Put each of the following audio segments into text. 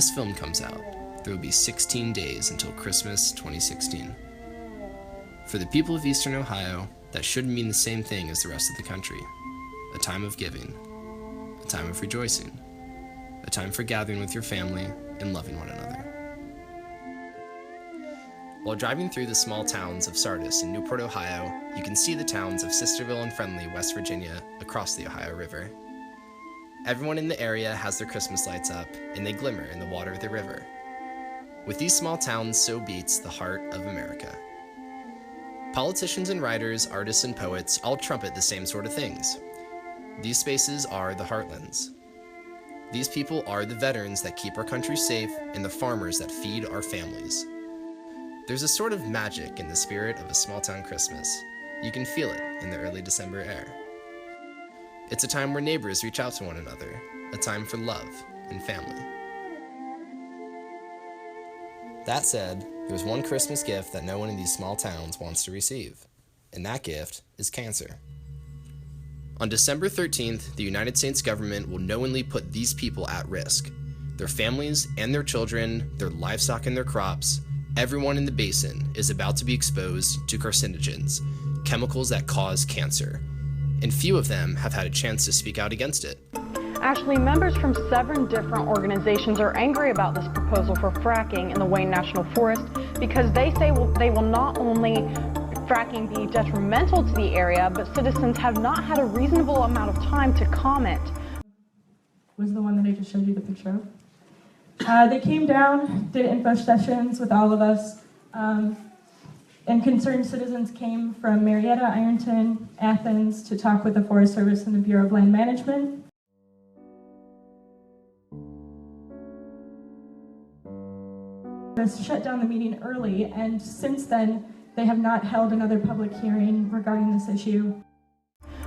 this film comes out, there will be 16 days until Christmas 2016. For the people of Eastern Ohio, that should mean the same thing as the rest of the country. A time of giving, a time of rejoicing, a time for gathering with your family and loving one another. While driving through the small towns of Sardis and Newport, Ohio, you can see the towns of Sisterville and Friendly, West Virginia, across the Ohio River. Everyone in the area has their Christmas lights up, and they glimmer in the water of the river. With these small towns, so beats the heart of America. Politicians and writers, artists and poets all trumpet the same sort of things. These spaces are the heartlands. These people are the veterans that keep our country safe and the farmers that feed our families. There's a sort of magic in the spirit of a small-town Christmas. You can feel it in the early December air. It's a time where neighbors reach out to one another, a time for love and family. That said, there's one Christmas gift that no one in these small towns wants to receive, and that gift is cancer. On December 13th, the United States government will knowingly put these people at risk. Their families and their children, their livestock and their crops, everyone in the basin is about to be exposed to carcinogens, chemicals that cause cancer, and few of them have had a chance to speak out against it. Ashley, members from 7 different organizations are angry about this proposal for fracking in the Wayne National Forest because they say they will not only fracking be detrimental to the area, but citizens have not had a reasonable amount of time to comment. Was the one that I just showed you the picture of. They came down, did info sessions with all of us, and concerned citizens came from Marietta, Ironton, Athens to talk with the Forest Service and the Bureau of Land Management. Shut down the meeting early, and since then they have not held another public hearing regarding this issue.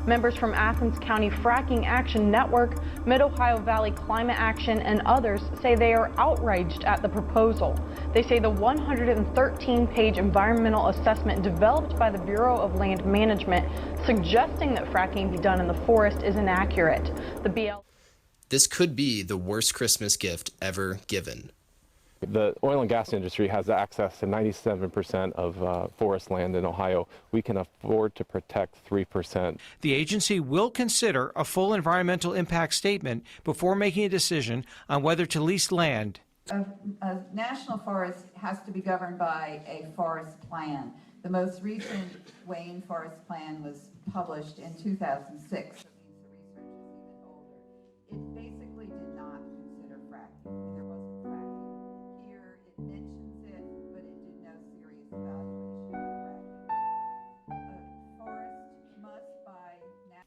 Members from Athens County Fracking Action Network, Mid-Ohio Valley Climate Action, and others say they are outraged at the proposal. They say the 113-page environmental assessment developed by the Bureau of Land Management suggesting that fracking be done in the forest is inaccurate. This could be the worst Christmas gift ever given. The oil and gas industry has access to 97% of forest land in Ohio. We can afford to protect 3%. The agency will consider a full environmental impact statement before making a decision on whether to lease land. A national forest has to be governed by a forest plan. The most recent Wayne Forest Plan was published in 2006. So it means the research is even older. It basically did not consider fracking. There wasn't fracking. Here it mentions it, but it did no serious evaluation of fracking. A forest must buy.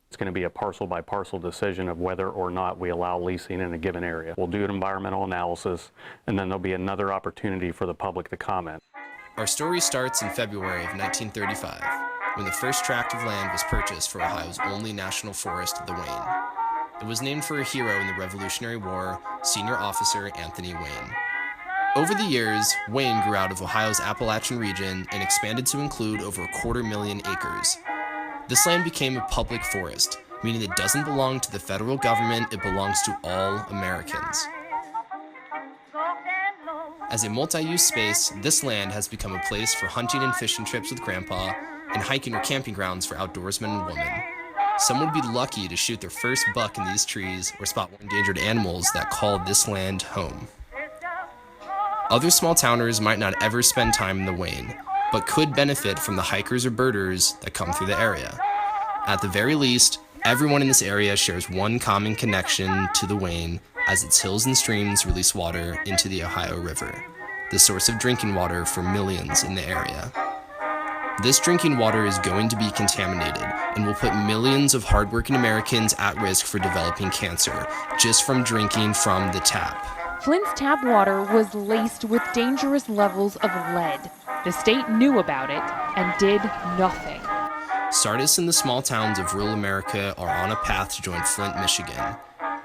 It's going to be a parcel by parcel decision of whether or not we allow leasing in a given area. We'll do an environmental analysis, and then there'll be another opportunity for the public to comment. Our story starts in February of 1935, when the first tract of land was purchased for Ohio's only national forest, the Wayne. It was named for a hero in the Revolutionary War, Senior Officer Anthony Wayne. Over the years, Wayne grew out of Ohio's Appalachian region and expanded to include over 250,000 acres. This land became a public forest, meaning it doesn't belong to the federal government, it belongs to all Americans. As a multi-use space, this land has become a place for hunting and fishing trips with Grandpa, and hiking or camping grounds for outdoorsmen and women. Some would be lucky to shoot their first buck in these trees or spot endangered animals that call this land home. Other small towners might not ever spend time in the Wayne, but could benefit from the hikers or birders that come through the area. At the very least, everyone in this area shares one common connection to the Wayne, as its hills and streams release water into the Ohio River, the source of drinking water for millions in the area. This drinking water is going to be contaminated and will put millions of hardworking Americans at risk for developing cancer just from drinking from the tap. Flint's tap water was laced with dangerous levels of lead. The state knew about it and did nothing. Sardis and the small towns of rural America are on a path to join Flint, Michigan.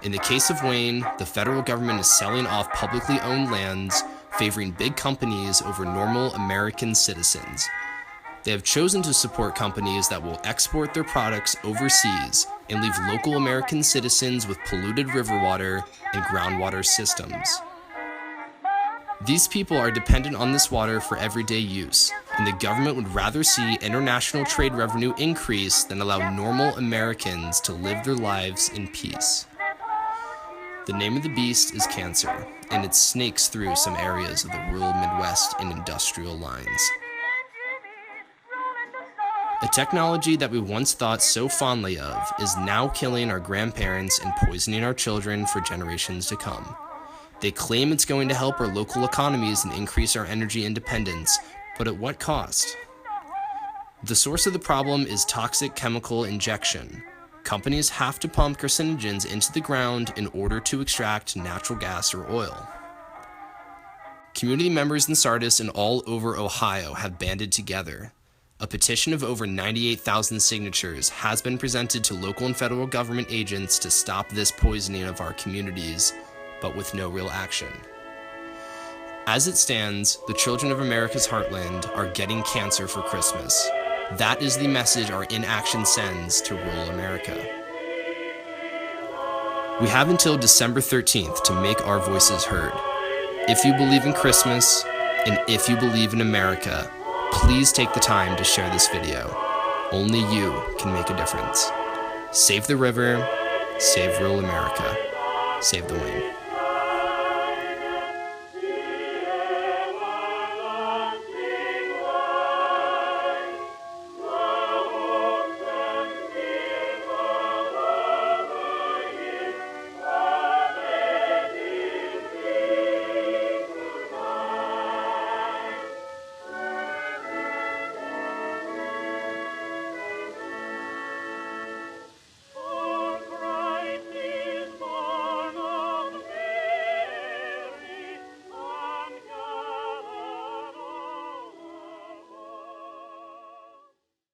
In the case of Wayne, the federal government is selling off publicly owned lands, favoring big companies over normal American citizens. They have chosen to support companies that will export their products overseas and leave local American citizens with polluted river water and groundwater systems. These people are dependent on this water for everyday use, and the government would rather see international trade revenue increase than allow normal Americans to live their lives in peace. The name of the beast is cancer, and it snakes through some areas of the rural Midwest in industrial lines. A technology that we once thought so fondly of is now killing our grandparents and poisoning our children for generations to come. They claim it's going to help our local economies and increase our energy independence, but at what cost? The source of the problem is toxic chemical injection. Companies have to pump carcinogens into the ground in order to extract natural gas or oil. Community members in Sardis and all over Ohio have banded together. A petition of over 98,000 signatures has been presented to local and federal government agents to stop this poisoning of our communities, but with no real action. As it stands, the children of America's heartland are getting cancer for Christmas. That is the message our inaction sends to rural America. We have until December 13th to make our voices heard. If you believe in Christmas, and if you believe in America, please take the time to share this video. Only you can make a difference. Save the river, save rural America, save the wing.